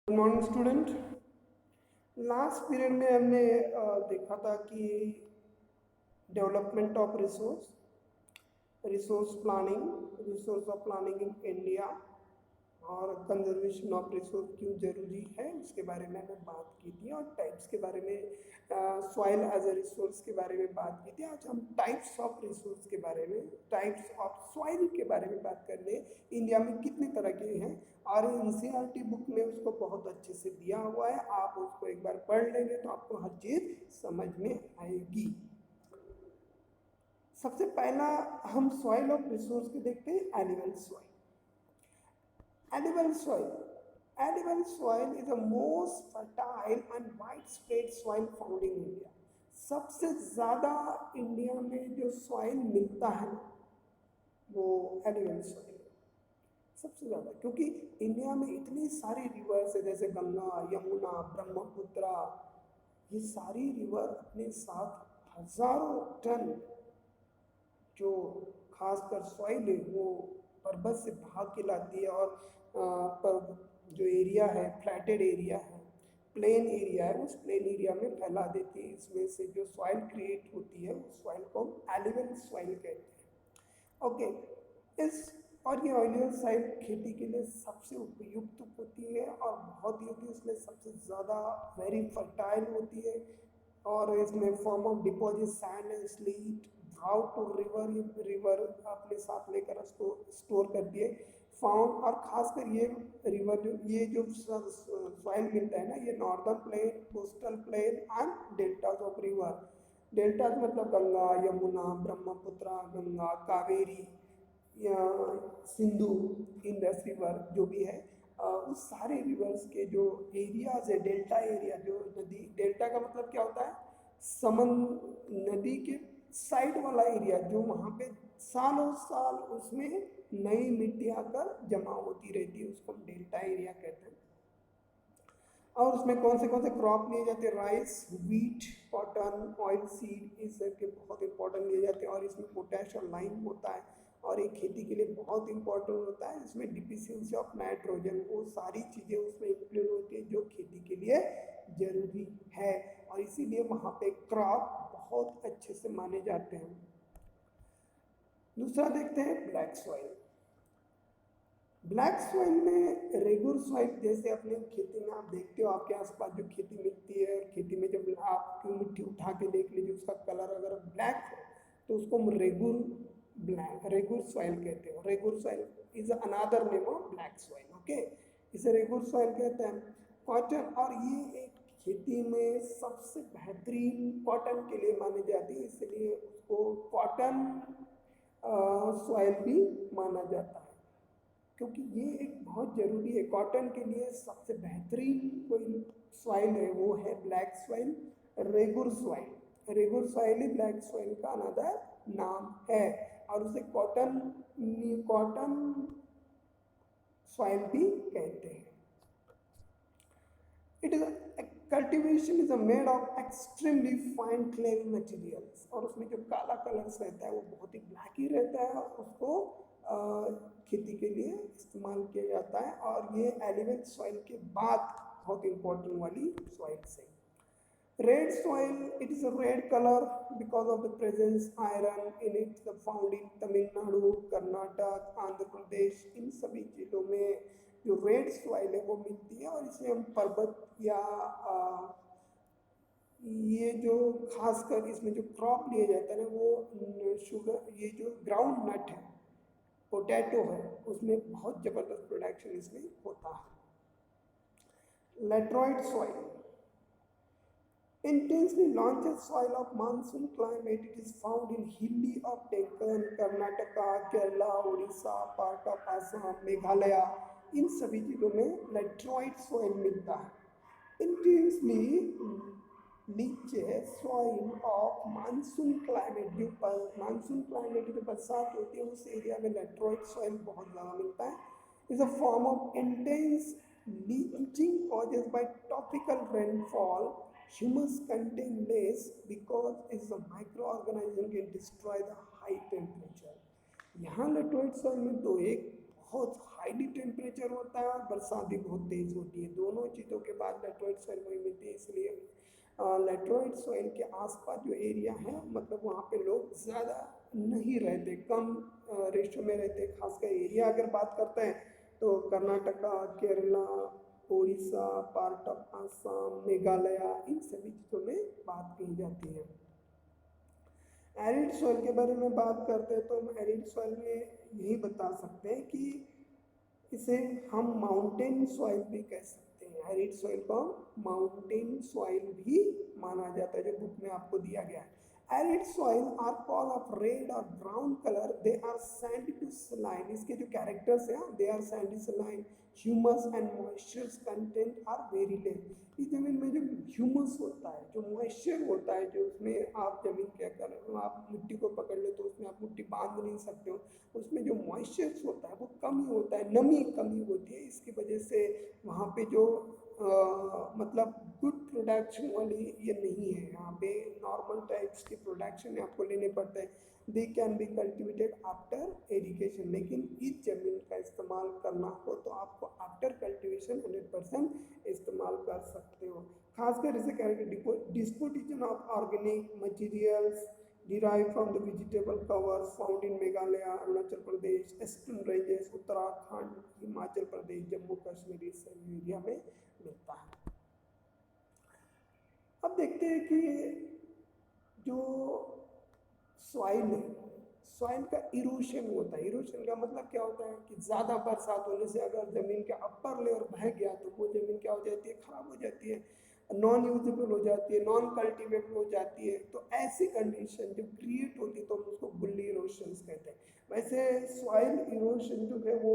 Good morning student. Last period में हमने देखा था कि development of resource of planning in India और कंजर्वेशन ऑफ रिसोर्स क्यों जरूरी है उसके बारे में हमने बात की थी, और टाइप्स के बारे में सॉइल एज ए रिसोर्स के बारे में बात की थी। आज हम टाइप्स ऑफ रिसोर्स के बारे में, टाइप्स ऑफ सॉइल के बारे में बात करने। इंडिया में कितने तरह के हैं और एनसीईआरटी बुक में उसको बहुत अच्छे से दिया हुआ है। आप उसको एक बार पढ़ लेंगे तो आपको हर चीज समझ में आएगी। सबसे पहला हम सॉइल ऑफ रिसोर्स के देखते हैं, animal soil. Edible soil. Edible soil is the most fertile and widespread soil found in India. सबसे ज़्यादा इंडिया में जो सॉइल मिलता है वो एडिबल सॉइल है, सबसे ज़्यादा, क्योंकि इंडिया में इतनी सारी रिवर्स है, जैसे गंगा, यमुना, ब्रह्मपुत्र। ये सारी रिवर अपने साथ हजारों टन जो खासकर सॉइल है वो पर्वत से बहा के लाती है, और पर जो एरिया है, फ्लैटेड एरिया है, प्लेन एरिया है, उस प्लेन एरिया में फैला देती है। इसमें से जो सॉइल क्रिएट होती है उस सॉइल को एलिवेंट सॉइल कहते हैं। ओके, इस और ये ऑयलियल साइड खेती के लिए सबसे उपयुक्त होती है और बहुत ही होती है, इसमें सबसे ज़्यादा वेरी फर्टाइल होती है, और इसमें form of deposit sand and silt drought to river, ये रिवर अपने साथ लेकर उसको स्टोर कर दिए फाउंड। और खासकर ये रिवर ये जो सॉइल मिलता है ना, ये northern plain, coastal plain and deltas of river. Deltas मतलब गंगा, यमुना, ब्रह्मपुत्र, गंगा, कावेरी या सिंधु, इंडस रिवर जो भी है, उस सारे रिवर्स के जो एरियाज है, डेल्टा एरिया, जो नदी, डेल्टा का मतलब क्या होता है, नदी के साइड वाला एरिया, जो वहाँ पे सालों साल उसमें नई मिट्टी आकर जमा होती रहती है, उसको हम डेल्टा एरिया कहते हैं। और उसमें कौन से क्रॉप लिए जाते हैं, rice, wheat, cotton, oil seed, इस सब के बहुत इंपॉर्टेंट लिए जाते हैं। और इसमें पोटैश और लाइम होता है, और एक खेती के लिए बहुत इंपॉर्टेंट होता है। इसमें डिफिशियंसी ऑफ नाइट्रोजन, वो सारी चीज़ें उसमें इंक्लूड होती है जो खेती के लिए जरूरी है, और इसीलिए वहाँ पे क्रॉप बहुत अच्छे से माने जाते हैं। दूसरा देखते हैं ब्लैक सॉइल। ब्लैक सॉइल में रेगुलर सॉइल, जैसे अपने खेती में आप देखते हो, आपके आसपास जो खेती मिलती है, खेती में जब आप मिट्टी उठा के देख लीजिए, उसका कलर अगर ब्लैक हो तो उसको हम रेगुलर सॉइल कहते हैं। Regular soil is another name of black soil. Okay, इसे रेगुलर सॉइल कहते हैं। कॉटन, और ये एक खेती में सबसे बेहतरीन कॉटन के लिए मानी जाती है, इसलिए उसको कॉटन सॉइल भी माना जाता है, क्योंकि ये एक बहुत ज़रूरी है। कॉटन के लिए सबसे बेहतरीन कोई सॉइल है वो है black soil, regur soil. Regur soil ही ब्लैक सॉइल का अनदर नाम है, और उसे कॉटन सॉइल भी कहते हैं। It is cultivation is made of extremely fine clay materials, और उसमें जो काला कलर्स रहता है वो बहुत ही ब्लैक ही रहता है, और उसको खेती के लिए इस्तेमाल किया जाता है। और ये एलिवेंट सॉइल के बाद बहुत इंपॉर्टेंट वाली सॉइल से। Red soil, it is a red colour because of the presence iron in it, found in Tamil Nadu, Karnataka, Andhra Pradesh, इन सभी जिलों में जो रेड सॉइल है वो मिलती है। और इसे हम पर्वत या ये जो खासकर इसमें जो क्रॉप लिया जाता है ना, वो शुगर, ये जो ग्राउंड नट है, पोटैटो है, उसमें बहुत जबरदस्त प्रोडक्शन इसमें होता है। लेट्रॉइड soil, intensely launched soil of monsoon climate, it is found in hilly of Deccan, Karnataka, Kerala, Odisha, part of Assam, Meghalaya, इन सभी जिलों में लेट्रॉइड सॉइल मिलता है। इंटेंसली नीचे सॉइल ऑफ मानसून क्लाइमेट, जो मानसून क्लाइमेट की जो बरसात होती है उस एरिया में लेट्रॉइड सॉइल बहुत ज़्यादा मिलता है। Is a form of intense leaching causes bye topical rainfall, humus contain less because it's a microorganism can destroy the high temperature। यहाँ लेट्रॉइड सॉइल में तो एक बहुत हाईली टेम्परेचर होता है और बरसात भी बहुत तेज़ होती है। दोनों चीज़ों के बाद लेटराइट सॉइल वही मिलती है। इसलिए लेटराइट सॉइल के आसपास जो एरिया है मतलब वहाँ पे लोग ज़्यादा नहीं रहते, कम रेशो में रहते। खासकर एरिया अगर बात करते हैं तो कर्नाटका, केरला, उड़ीसा, पार्ट ऑफ आसाम, मेघालय, इन सभी चीज़ों में बात की जाती है। एरिड सॉइल के बारे में बात करते हैं तो हम एरिड सॉइल में यही बता सकते हैं कि इसे हम माउंटेन सॉइल भी कह सकते हैं। एरिड सॉइल को माउंटेन सॉइल भी माना जाता है, जो बुक में आपको दिया गया है। Arid soil are call of red और brown colour, they are sandy to saline. इसके जो कैरेक्टर्स हैं they are sandy saline, humus and moisture content are very less. इस जमीन में जो ह्यूमस होता है, जो मॉइस्चर होता है, जो उसमें आप जमीन के अगर आप मिट्टी को पकड़ लो तो उसमें आप मिट्टी बांध नहीं सकते हो, उसमें जो मॉइस्चर होता है वो कम ही होता है, नमी कमी होती है। इसकी वजह से वहाँ पे जो मतलब गुड प्रोडक्शन वाली ये नहीं है। यहाँ पे नॉर्मल टाइप्स की प्रोडक्शन आपको लेने पड़ते हैं। They can be cultivated after irrigation, लेकिन इस जमीन का इस्तेमाल करना हो तो आपको आफ्टर कल्टिवेशन 100% इस्तेमाल कर सकते हो। खासकर इसे कहेंगे disposition of organic materials derived from the vegetable covers found in Meghalaya, Arunachal Pradesh, Eastern Ranges, Uttarakhand, Himachal Pradesh, Jammu Kashmir, इस एरिया में मिलता है। अब देखते हैं कि जो सॉइल है, सॉइल का इरोशन होता है। इरोशन का मतलब क्या होता है कि ज़्यादा बरसात होने से अगर ज़मीन के अपर लेयर बह गया तो वो ज़मीन क्या हो जाती है, खराब हो जाती है, नॉन यूजेबल हो जाती है, नॉन कल्टिवेबल हो जाती है। तो ऐसी कंडीशन जब क्रिएट होती है तो हम उसको बुल्ली इरोशन कहते हैं। वैसे सॉइल इरोशन जो है वो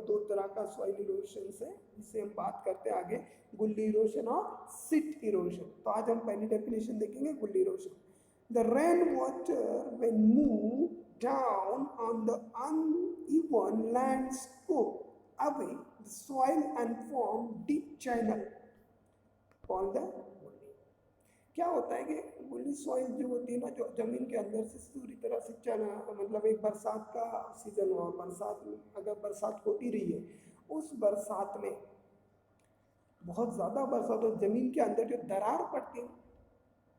दो तरह का सॉइल इरोशन है जिससे हम बात करते हैं आगे, गुल्ली इरोशन और सिट इरोशन। तो आज हम पहली डेफिनेशन देखेंगे, गुल्ली erosion. The rainwater when move down on the uneven landscape away the soil and form deep channel called the gully। क्या होता है कि गुल्ली सॉइल जो होती है ना, जो जमीन के अंदर से पूरी तरह से चना, मतलब एक बरसात का सीजन हो, बरसात में अगर बरसात होती रही है, उस बरसात में बहुत ज़्यादा बरसात हो, जमीन के अंदर जो दरार पड़ती है,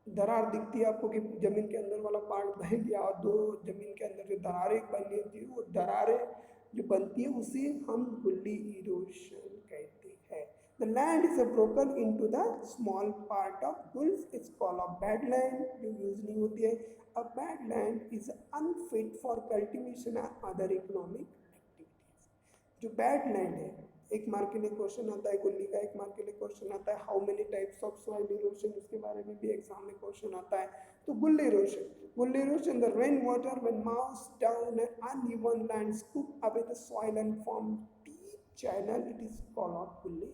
दरार दिखती है आपको कि जमीन के अंदर वाला पार्ट बह गया और दो जमीन के अंदर जो दरारें बननी होती है, वो दरारें जो बनती है उसे हम गुल्ली इरोशन कहते हैं। The land is broken into the small part of gullies, it's called a badland, जो यूज नहीं होती है। A badland is unfit for cultivation and other economic activities. जो बैडलैंड है, एक मार्क के लिए क्वेश्चन आता है गुल्ली का, एक मार्क के लिए क्वेश्चन आता है how many types of soil erosion, इसके बारे में भी एग्जाम में क्वेश्चन आता है। तो गुल्ली erosion the rain water when moves down an uneven land scoop away the soil and form deep channel, it is called gully,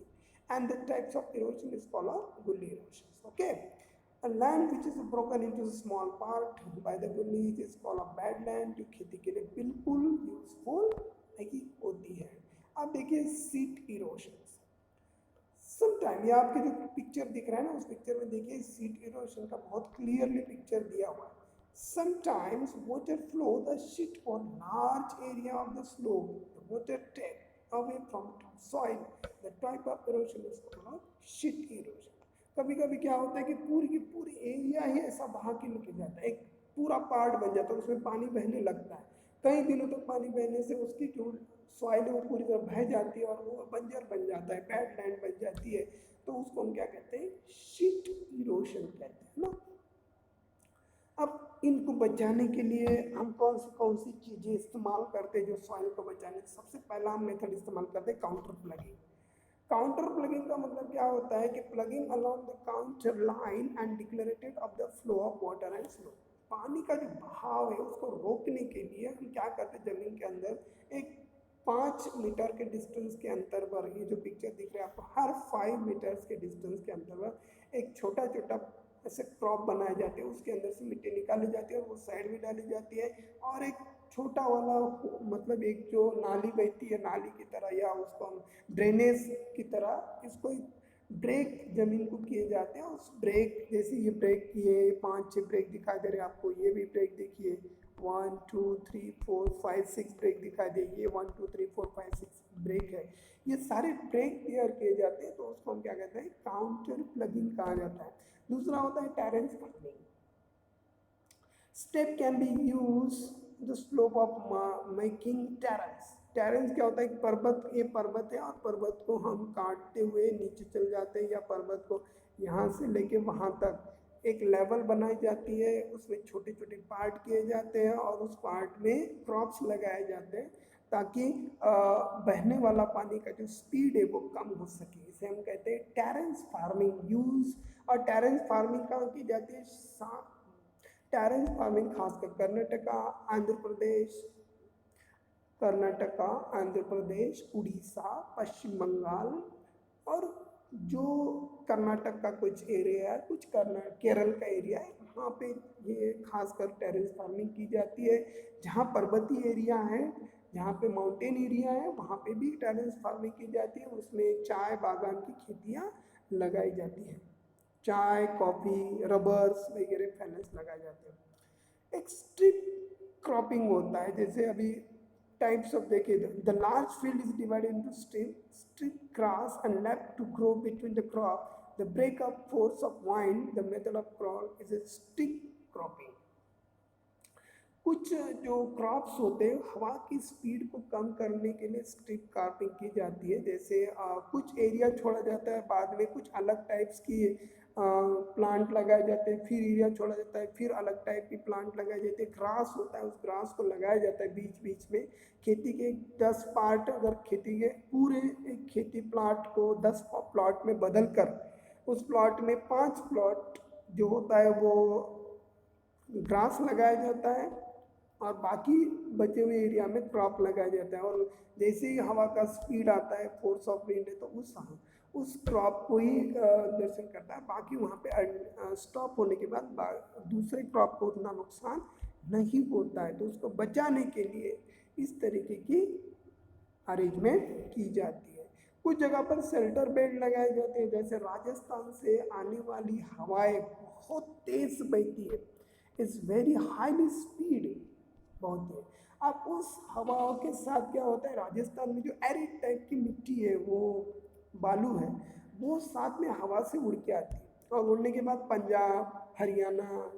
and the types of erosion is called gully erosion। Okay, a land which is broken into a small part by the gullies is called a bad land, जो खेती के लिए बिल्कुल useful नहीं होती है। अब देखिए सीट इरोशन। समटाइम ये आपके जो पिक्चर दिख रहा है ना, उस पिक्चर में देखिए सीट इरोशन का बहुत क्लियरली पिक्चर दिया हुआ है। Sometimes water flow the sheet और large area of the slope, the water take away from soil, the type of erosion is called sheet erosion. कभी कभी क्या होता है कि पूरी की पूरी एरिया ही ऐसा बहा के निकल जाता है, एक पूरा पार्ट बन जाता है, उसमें पानी बहने लगता है, कई दिनों तक पानी बहने से उसकी जो सॉइल है वो पूरी तरह बह जाती है और वो बंजर बन जाता है, बैड लैंड बन जाती है। तो उसको हम क्या कहते हैं, शीट इरोशन कहते हैं ना। अब इनको बचाने के लिए हम कौन सी चीज़ें इस्तेमाल करते हैं जो सॉइल को बचाने? सबसे पहला हम मेथड इस्तेमाल करते हैं काउंटर प्लगिंग। काउंटर प्लगिंग का मतलब क्या होता है कि ploughing along the contour line and decelerated of the flow of water and slow. पानी का जो बहाव है उसको रोकने के लिए हम क्या करते हैं, जमीन के अंदर एक 5 मीटर के डिस्टेंस के अंतर पर, ये जो पिक्चर दिख रहा है आपको, हर 5 मीटर्स के डिस्टेंस के अंतर पर एक छोटा छोटा ऐसे क्रॉप बनाए जाते हैं, उसके अंदर से मिट्टी निकाली जाती है और वो साइड में डाली जाती है, और एक छोटा वाला मतलब एक जो नाली बहती है नाली की तरह, या उसको हम ड्रेनेज की तरह, इसको ब्रेक जमीन को किए जाते हैं। उस ब्रेक जैसे ये ब्रेक किए 5-6 ब्रेक दिखाई दे रहे हैं आपको, ये भी ब्रेक देखिए, 1 2 3 4 5 6 ब्रेक दिखाई दे, ये 1 2 3 4 5 6 ब्रेक है, ये सारे ब्रेक क्लियर किए जाते हैं तो उसको हम क्या कहते हैं, काउंटर प्लगिंग कहा जाता है। दूसरा होता है terrace farming. Step can be use the slope of making terrace. Terrace क्या होता है, एक पर्वत, ये पर्वत है और पर्वत को हम काटते हुए नीचे चल जाते हैं, या पर्वत को यहाँ से लेके वहाँ तक एक लेवल बनाई जाती है, उसमें छोटे छोटे पार्ट किए जाते हैं और उस पार्ट में क्रॉप्स लगाए जाते हैं ताकि बहने वाला पानी का जो स्पीड है वो कम हो सके, इसे हम कहते हैं टेरेंस फार्मिंग यूज। और टेरेंस फार्मिंग कहाँ की जाती है, टेरेंस फार्मिंग खासकर कर्नाटका, आंध्र प्रदेश, कर्नाटका, आंध्र प्रदेश, उड़ीसा, पश्चिम बंगाल और जो कर्नाटक का कुछ एरिया है, कुछ केरल का एरिया है, वहाँ पे ये खासकर टेरेस फार्मिंग की जाती है। जहाँ पर्वतीय एरिया है, जहाँ पे माउंटेन एरिया है, वहाँ पे भी टेरेस फार्मिंग की जाती है, उसमें चाय बागान की खेतियाँ लगाई जाती हैं, चाय, कॉफ़ी, रबर्स वगैरह फैलेंस लगाए जाते हैं। एक स्ट्रिप क्रॉपिंग होता है, जैसे अभी टाइप्स ऑफ देखिए, the large field is divided into strip grass and left to grow between the crop, the breakup force of wind, the method of crop is a strip cropping. कुछ जो crops होते हैं हवा की speed को कम करने के लिए स्ट्रिप क्रॉपिंग की जाती है, जैसे कुछ एरिया छोड़ा जाता है, बाद में कुछ अलग टाइप्स की प्लांट लगाए जाते हैं, फिर एरिया छोड़ा जाता है, फिर अलग टाइप की प्लांट लगाए जाते हैं, ग्रास होता है उस ग्रास को लगाया जाता है बीच बीच में। खेती के 10 पार्ट, अगर खेती के पूरे एक खेती प्लाट को 10 प्लॉट में बदल कर उस प्लॉट में 5 प्लॉट जो होता है वो ग्रास लगाया जाता है और बाकी बचे हुए एरिया में क्रॉप लगाया जाता है। और जैसे ही हवा का स्पीड आता है, फोर्स ऑफ विंड है, तो उस क्रॉप को ही दर्शन करता है, बाकी वहाँ पे स्टॉप होने के बाद दूसरे क्रॉप को उतना नुकसान नहीं होता है, तो उसको बचाने के लिए इस तरीके की अरेंजमेंट की जाती है। कुछ जगह पर शेल्टर बेल्ट लगाए जाते हैं, जैसे राजस्थान से आने वाली हवाएं बहुत तेज बहती है, इट्स वेरी हाईली स्पीड बहुत है। अब उस हवाओं के साथ क्या होता है, राजस्थान में जो एरिड टाइप की मिट्टी है, वो बालू है, वो साथ में हवा से उड़ के आती है और उड़ने के बाद पंजाब, हरियाणा,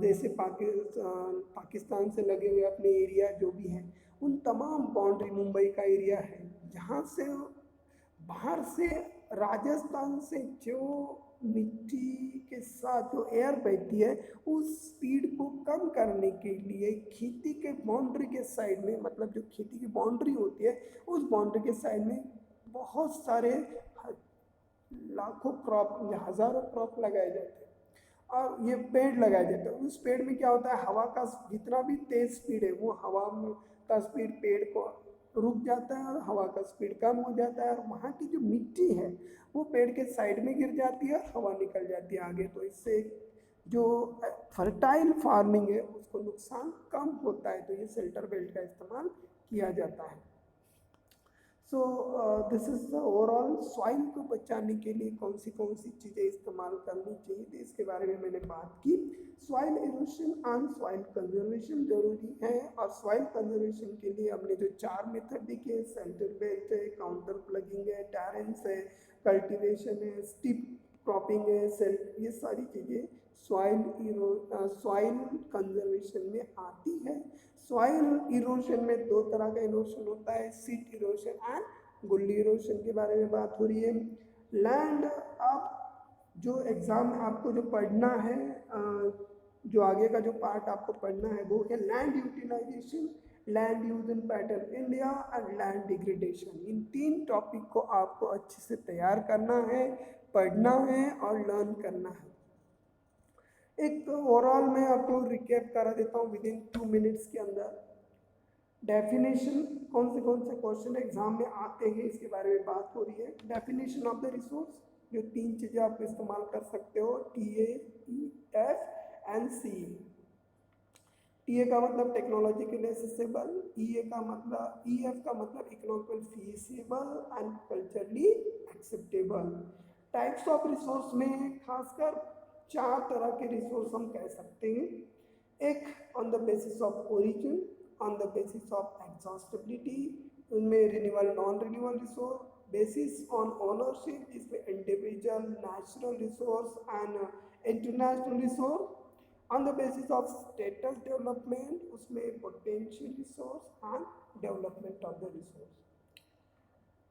जैसे पाकिस्तान से लगे हुए अपने एरिया जो भी हैं, उन तमाम बाउंड्री, मुंबई का एरिया है, जहाँ से बाहर से राजस्थान से जो मिट्टी के साथ जो एयर बहती है, उस स्पीड को कम करने के लिए खेती के बाउंड्री के साइड में, मतलब जो खेती की बाउंड्री होती है उस बाउंड्री के साइड में बहुत सारे लाखों क्रॉप या हजारों क्रॉप लगाए जाते हैं और ये पेड़ लगाए जाते हैं। उस पेड़ में क्या होता है, हवा का जितना भी तेज स्पीड है वो हवा में का स्पीड पेड़ को रुक जाता है और हवा का स्पीड कम हो जाता है और वहाँ की जो मिट्टी है वो पेड़ के साइड में गिर जाती है और हवा निकल जाती है आगे, तो इससे जो फर्टाइल फार्मिंग है उसको नुकसान कम होता है, तो ये शेल्टर बेल्ट का इस्तेमाल किया जाता है। So this is the overall soil को बचाने के लिए कौन सी चीज़ें इस्तेमाल करनी चाहिए, तो इसके बारे में मैंने बात की। Soil erosion and soil conservation जरूरी है, और सॉइल कंजर्वेशन के लिए हमने जो 4 मेथड दिखे, शेल्टर बेल्ट है, काउंटर प्लगिंग है, टेरेंस है, कल्टीवेशन है, स्टिप क्रॉपिंग है, ये सारी चीज़ें सॉइल कंजर्वेशन में आती है। सॉइल इरोशन में 2 तरह का इरोशन होता है, सीट इरोशन एंड गुल्ली इरोशन के बारे में बात हो रही है। लैंड, अब जो एग्ज़ाम आपको जो पढ़ना है, जो आगे का जो पार्ट आपको पढ़ना है वो है land utilization, land use in pattern India and land degradation. इन 3 टॉपिक को आपको अच्छे से तैयार करना है, पढ़ना है और लर्न करना है। एक ओवरऑल मैं आपको रिकैप करा देता हूँ विद इन 2 मिनट्स के अंदर। डेफिनेशन, कौन से क्वेश्चन एग्जाम में आते हैं इसके बारे में बात हो रही है। डेफिनेशन ऑफ द रिसोर्स, जो 3 चीज़ें आप इस्तेमाल कर सकते हो, TAEF एंड CE। TA का मतलब टेक्नोलॉजिकली एक्सेसिबल, EF का मतलब economical feasible and culturally acceptable. Types of resource में खासकर 4 तरह के रिसोर्स हम कह सकते हैं। एक on the basis of origin, on the basis of exhaustibility, उनमें renewal non renewal resource, basis on ownership जिसमें individual, natural resource and international resource, on the basis of status development उसमें potential resource and development of the resource.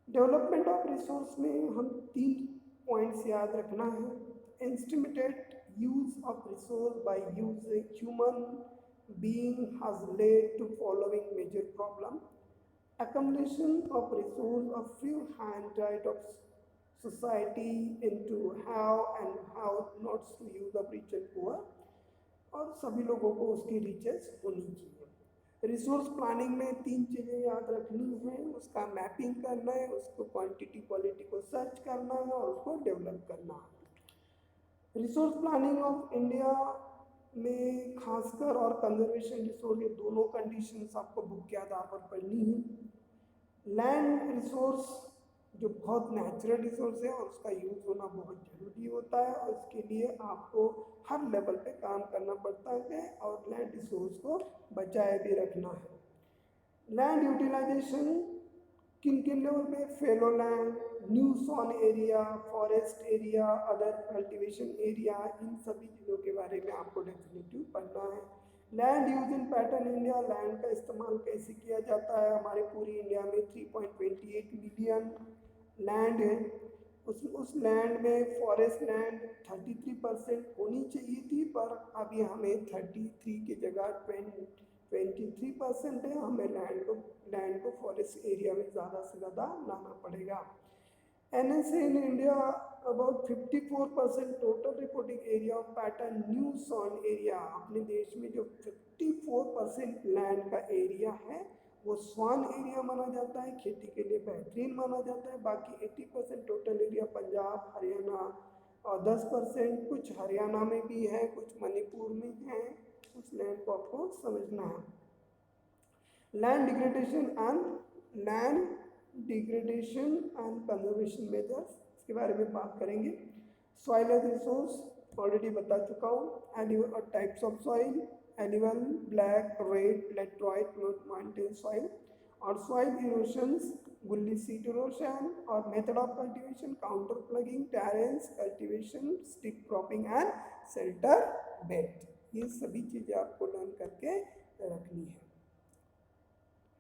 Development of resource में हम 3 points याद रखना है। Estimated use of resource by using human being has led to following major problem. Accumulation of resource of few hand right of society into have and have not to use of rich and poor, और सभी लोगों को उसकी riches होनी चाहिए। Resource planning में 3 चीज़ें याद रखनी है, उसका मैपिंग करना है, उसको क्वांटिटी क्वालिटी को सर्च करना है और उसको डेवलप करना है। रिसोर्स प्लानिंग ऑफ इंडिया में खासकर और कंजर्वेशन रिसोर्स ये दोनों कंडीशंस आपको बुक के आधार पर पढ़नी है। लैंड रिसोर्स जो बहुत नेचुरल रिसोर्स है और उसका यूज होना बहुत जरूरी होता है और उसके लिए आपको हर लेवल पे काम करना पड़ता है और लैंड रिसोर्स को बचाए भी रखना है। लैंड यूटिलाइजेशन किन किन लेवल पे, fallow land, new sown area, forest area, other cultivation area, इन सभी चीज़ों के बारे में आपको डेफिनेटिव पढ़ना है। Land use in pattern India, लैंड का इस्तेमाल कैसे किया जाता है। हमारे पूरी इंडिया में 3.28 मिलियन लैंड है, उस लैंड में फॉरेस्ट लैंड 33% होनी चाहिए थी, पर अभी हमें 33 की जगह 23% है। हमें लैंड को फॉरेस्ट एरिया में ज़्यादा से ज़्यादा लाना पड़ेगा। NSA in India about 54% total reporting area of pattern new sown area. अपने देश में जो 54% लैंड का एरिया है वो स्वान एरिया माना जाता है, खेती के लिए बेहतरीन माना जाता है। बाकी 80% टोटल एरिया पंजाब, हरियाणा और 10% कुछ हरियाणा में भी है, कुछ मणिपुर में है। उस लैंड को आपको समझना है। Land degradation and conservation measures, इसके बारे में बात करेंगे। सॉइल एज रिसोर्स ऑलरेडी बता चुका हूँ। Types of soil, alluvial, black, red, laterite, mountain soil, और soil erosions, gully sheet erosion, और method of cultivation, contour ploughing, terrace cultivation, strip cropping and shelter belt. ये सभी चीज़ें आपको लर्न करके रखनी है।